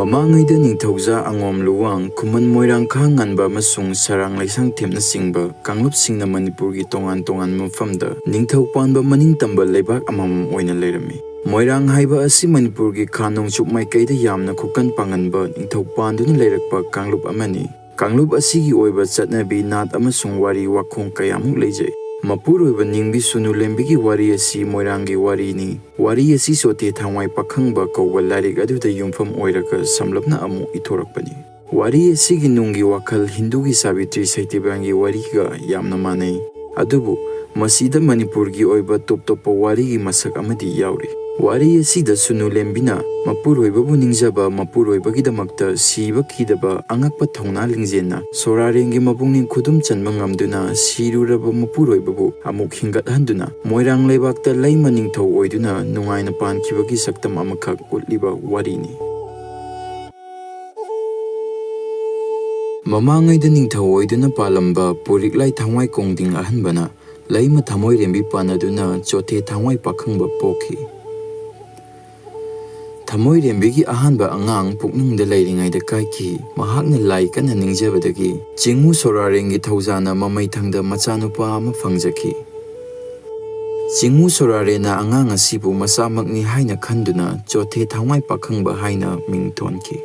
Mamangayda ningthauza angom luwang kuman moirang khanganba amasung sarang laisang themna singba kanglupsingna Manipurgi tongan mafamda ningthau panba maningtamba leibak amam oina leirami. Moirang haiba asi Manipurgi khanong chupmaikaida yamna khukan panganba ningthau panduna leirakpa kanglup amani. Kanglup asigi oiba chatnabi nat amasung wari wakhong kayamuk leijai. Mapuroiba ningbi sunulembigi wari asi moirangi warini. Wari asi sote thangwai pakhangba kauba lairik aduda yumfam oiraga samlapna amu ithorakpani. Wari asigi nungi wakhal Hindugi Savitri Saityabangi wariga yamna manai. Adubu masida Manipurgi oiba top-topa warigi masak amadi yauri. Wari asida sunulembina mapuroibabu ningjaba mapuroibagidamakta siba kidaba angakpa thongna lingjenna sorarengi mabungning khudum chanba ngamduna siruraba mapuroibabu amuk hingathanduna moirang leibakta Leima ningthau oiduna nungaina pankibagi saktam amakhak utliba warini. Mamangayda ningthau oiduna palamba puriklai thangwai kongding ahanbana Leima thamoirembi panaduna chothe thangwai pakhangba pokhi. Thamoirembigi ahanba angang puknungda leiringaida kaiki mahakna lai kana ningjabadagi chingu sorarengi thauzana mamaithangda machanupa ama fangjaki. Chingu sorarena angang asibu masamakni haina khanduna chothe thangwai pakhangba haina mingthonki.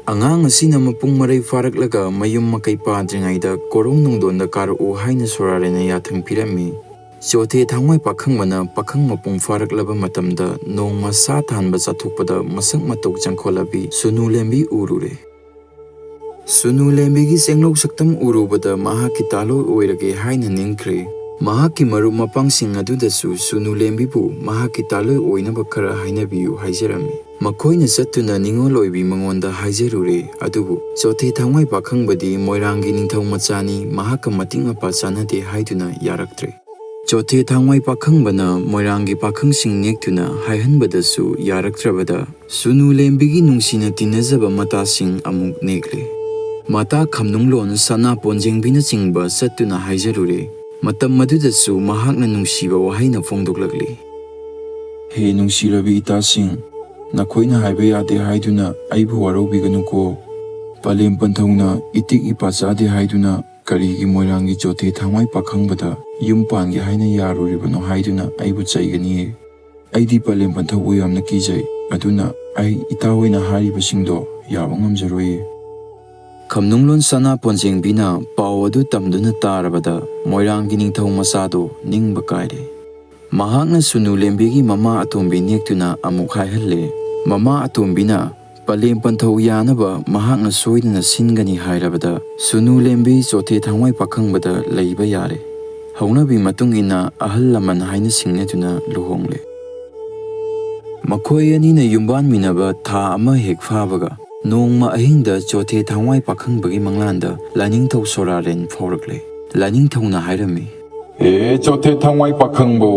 Angang asina mapung marai faraklaga mayum makai padringaida korong nungdonda karu haina sorarena yathang pirami. Chothe thangwai pakhangmana pakhang mapung faraklaba matamda nongma sa thanba chathukpada masak matok changkholabi sunulembi urure. Sunulembigi senglok saktam urubada mahaki talo oirage haina ningkhre. Mahaki maru mapangsing adudasu sunulembibu mahaki talo oinaba khara hainabiyu haijarami. Makoina chattuna ningoloibi mangonda haijarure adubu chothe thangwai pakhangbadi moirangi ningthau machani mahaka mating apa chanade haiduna yaraktre. Chothe thangwai pakhangbana moirangi pakhangsing nektuna haihanbadasu yaraktrabada sunulembigi nungsina tinajaba matasing amuk nekle. Mata khamnunglon sana ponjengbina chingba chattuna haijarure. Matam madudasu mahakna nungsiba wahaina fongdoklakli. He nungsirabi itasing nakhoina haiba yade haiduna aibu waraubiganuko palem panthongna itik ipachade haiduna karigi moirangi chothe thangwai pakhangbada yumpangi haina yaruribano haiduna aibu chaigani. Aidi palem panthau yamna kijai aduna ai itawoina haribasingdo yaba ngamjaroi. Khamnunglon sana ponjengbina paw adu tamduna tarabada moirangi ningthau masado ningba kaire. Mahakna sunulembigi mama atombi nektuna amuk haihalle. Mama atombina palem panthau yanaba mahakna soidana singani hairabada sunulembi chothe thangwai pakhangbada leiba yare. Haunabi matungina ahal laman haina singnetuna luhongle. Makhoi anina yumban minaba tha ama hek fabaga nongma ahingda chothe thangwai pakhangbagi manglanda laningthau soraren phaurakle. Laningthauna hairami. Chothe thangwai pakhangbo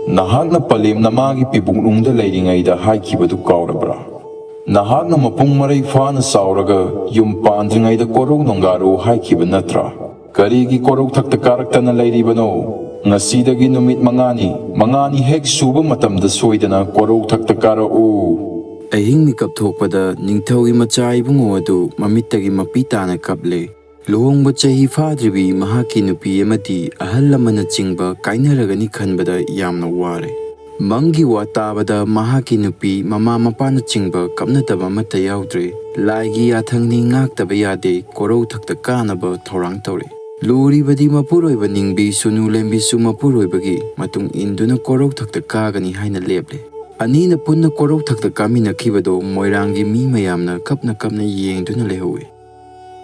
nahakna palem namagi pibunglungda leiringaida haikibadu kaurabra. Nahakna mapung marai fana sauraga yum pandringaida korok nongaru haikiba natra. Karigi korok thakta karaktana leiribano. Ngasidagi numit mangani hek suba matamda soidana korok thakta karau. Ahing mikap thokpada ningthaugi macha ibungo adu mamittagi mapitana kaple. Luhongba chahi fadribi mahaki nupi amati ahal lamana chingba kainaragani khanbada yamna ware. Mangi wa tabada mahaki nupi mama mapana chingba kapnataba amata yaudre. Laigi yathangni ngaktaba yade korau thakta kanaba thorang tore. Luribadi mapuroiba ningbi sunulembisu mapuroibagi matung induna korau thakta kagani haina leple. Anina punna korok thakta kamina kibado moirangi mi mayamna kapna yengduna lehowe.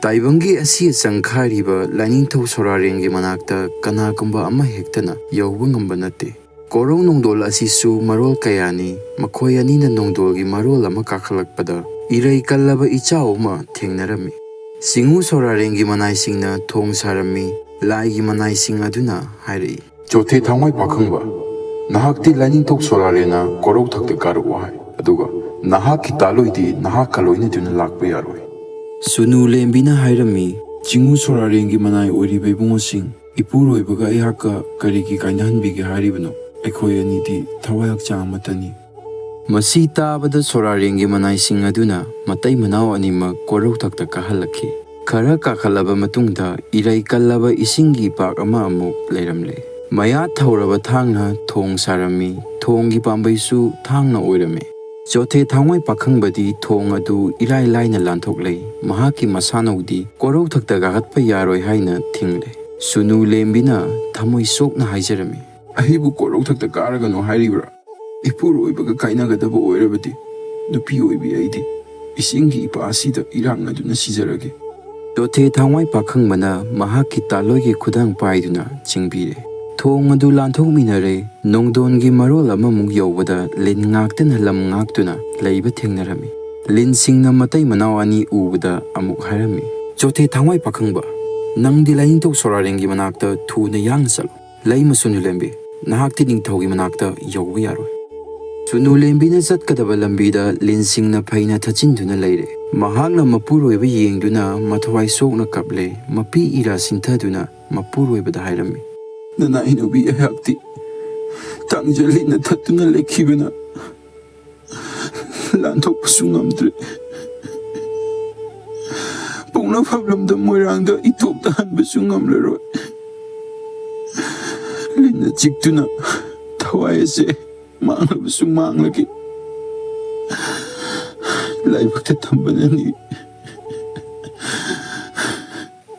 Taibangi asi sangkhariba laningthau sorarengi manakta kanagumba ama hektana yauba ngamba nate. Korong nongdol asisu marol kayani makhoi anina nongdolgi marol ama kakhalakpada irai kallaba ichao ma thengnarami. Singu sorarengi manaisingna thong sarami laigi manaising aduna hairi. Chothe thangwai pakhangba nahakti laningthau sorarena korok thakta karu hai aduga nahaki taloidi nahakaloina duna lakpa yaroi. Sunulembina hairami. Chingu sorarengi manai oiribe bungosing ipuroibaga ayaka karigi kainahanbigi haribano. Ekhoi anidi thawai hakchang matani. Masi tabada sorarengi manaising aduna matai manao animak korau thakta kahalakhi. Khara kakhalaba matungda irai kallaba isingi pak ama amuk leiramle. Maya thauraba thangna thong sarami, thongi pambaisu thangna oirame. Chothe thangwai pakhangbadi thong adu irai laina lanthoklei. Mahaki masanaudi korau thakta gagatpa yaroi haina thingle. Sunulembina thamoi sokna haijarami. Ahibu korau thakta karagano hairibra. Ipuru oibaga kainagadaba oirabadi. Nupi oibi aidi. Isingi ipa asida irang aduna sijarage. Chothe thangwai pakhangbana mahaki taloigi khudang paiduna chingbire. Thong adu lanthokminare nongdongi marol amamuk yobada lin ngaktana lam ngaktuna leiba thengnarami. Lin singna matai manao ani ubada amuk harami. Chothe thangwai pakhangba nangdi laintok sorarengi manakta thuna yang salo. Leima SUNULEMBI nahakti ningthaugi manakta yobu yaroi. SUNULEMBIna chatkadaba lambida linsingna phaina thachinduna leire. Mahakna mapuroiba yengduna mathwai sokna kaple mapi ira sinthaduna mapuroibada hairami. Nana inubi ayakti tangjalina thatuna lekhibana lanthokpasu ngamdre. Pungna phablamda moirangda itopta hanbasu ngamlaroi. Lina chiktuna thawai ase manglabasu manglagi. Laibakta thambanani.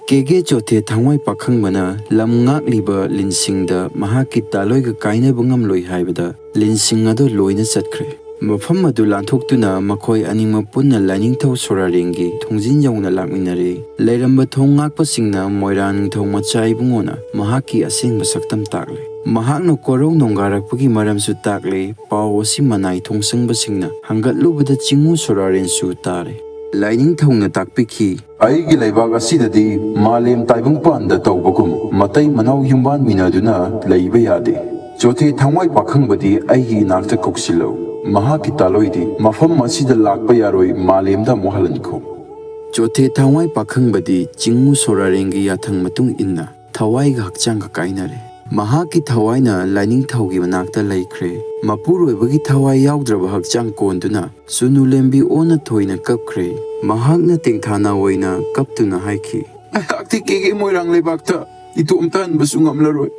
Kege chothe thangwai pakhangbana lam ngakliba linsingda mahaki taloiga kainaba ngamloi haibada linsing ado loina chatkre. Mafam adu lanthoktuna makhoi aningma punna lainingthau sorarengi thongjin yauna lakminare. Leiramba thong ngakpasingna moira ningthau machai bungona mahaki asengba saktam takle. Mahakna korau nonggarakpagi maramsu takle pau asi manai thongsangba hangatlubada chingu sorarensu tare. Laining thongna takpikhi Aigi leibak asidadi malem taibungpanda tawbagum matai manau yumban minaduna leiba yade. Chothe thangwai pakhangbadi aigi nakta koksilo. Mahaki taloidi mafam asida lakpa yaroi malemda mohalanko. Chothe thangwai pakhangbadi chingu sorarengi yathang matung inna thawaiga hakchang kainare. Mahaki thawaina laining thaugi manakta laikre. Mapuroibagi thawai yaudraba hakchang konduna SUNULEMBI ona thoina kapkre. Mahakna tingthana oina kaptuna haiki. Ayakti kege moirang lebakta itomtan basu ngamlaroi.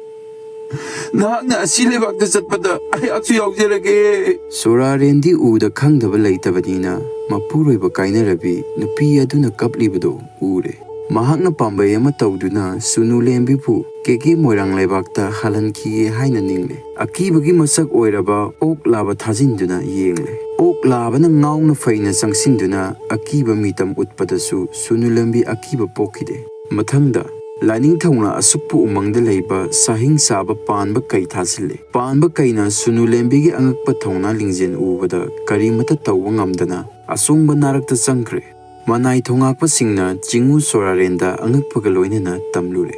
Nahakna asi lebakta chatpada ayaksu yaujirage. Sorarendi uda khangdaba leitabadina mapuroiba kainarabi nupi aduna kaplibado ure. Mahakna pambai ama tawduna SUNULEMBI pu kege moirang lebakta halanki haina ningle. Akibagi masak oiraba ok laba thajinduna yengle. Ok labana ngauna faina sangsinduna akiba mitam utpadasu SUNULEMBI akiba pokide. Mathangda laining thongna asukpu umangda leiba sahing saba panba kai thasile. Panba kaina SUNULEMBI gi angakpa thongna lingjen ubada karimata tawwa ngamdana asungba narakta changkre. Manai thongakpasingna chingu sorarenda angakpaga loinana tamlure.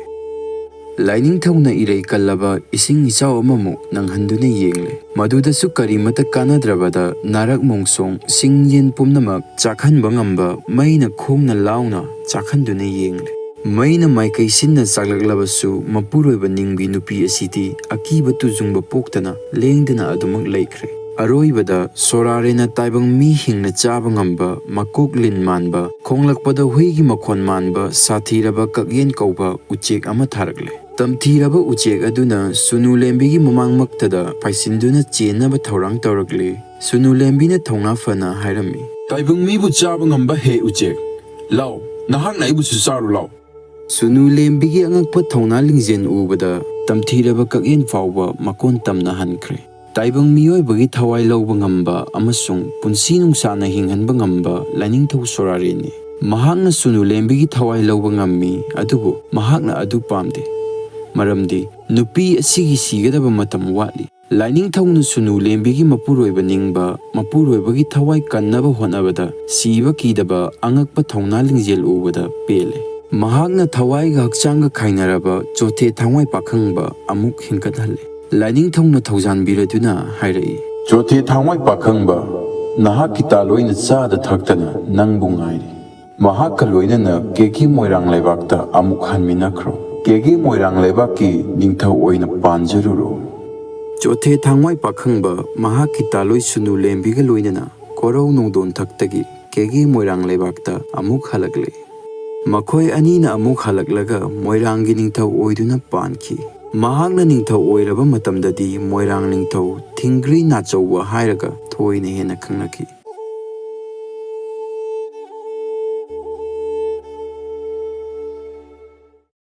Laining thongna irei kallaba ising ichaw amamuk nanghanduna yengle. Madudasu karimata kanadrabada narak mongsong singyen pumnamak chakhanba ngamba maina khongna launa chakhanduna yengle. Maina maikai sinna chaklaklabasu mapuroiba ningbi nupi asidi akiba tujungba poktana lengdana adumak laikre. Aroibada sorarena taibang mi hingna chaba ngamba makok lin manba khonglakpada huigi makhon manba sathiraba kakyen kauba uchek ama tharakle. Tamthiraba uchek aduna SUNULEMBI gi mamangmaktada paisinduna chenaba thorang tawrakle. SUNULEMBI na thongna fana hairami. Taibung mi bu chaba ngamba he uchek. Lao nahak na ibu susaru lao. SUNULEMBI gi angakpa thongna lingjen ubada tamthiraba kakyen fawba makon tamna hankre. Taibang miyoibagi thawai lawba ngamba amasung punsi nungsana hinghanba ngamba lainingthau sorareni. Mahakna SUNULEMBI gi thawai lawba ngammi adubu mahakna adu pamde. Maramdi nupi asigi sigadaba matam watli. Lainingthauна SUNULEMBI gi mapuroiba ningba mapuroibagi thawai kannaba honabada siba kidaba angakpa thongna lingjel ubada pele. Mahakna thawaiga hakchangga khainaraba chothe thangwai pakhangba amuk hinkathalle. Lainingthauna thaujanbiraduna hairai. Chothe thangwai pakhangba nahaki taloina chada thaktana nangbu ngairi. Mahakka loinana keki moirang leibakta amuk hanminakro. Kegi moirang lebaki ningthau oina panjaruro. Chothe Thangwai Pakhangba Mahaki Taloi Sunulembiga Loinana Korau Nongdon Taktagi Kegi Moirang Lebakta Amuk Halagle Makoi Anina Amuk Halaglaga Moirangi Ningtau Oiduna Panki Mahagna Ningtau Oiraba Matamdadi Moirang Ningtau Tingri Nachowa Hairaga Toine Hena Kangnaki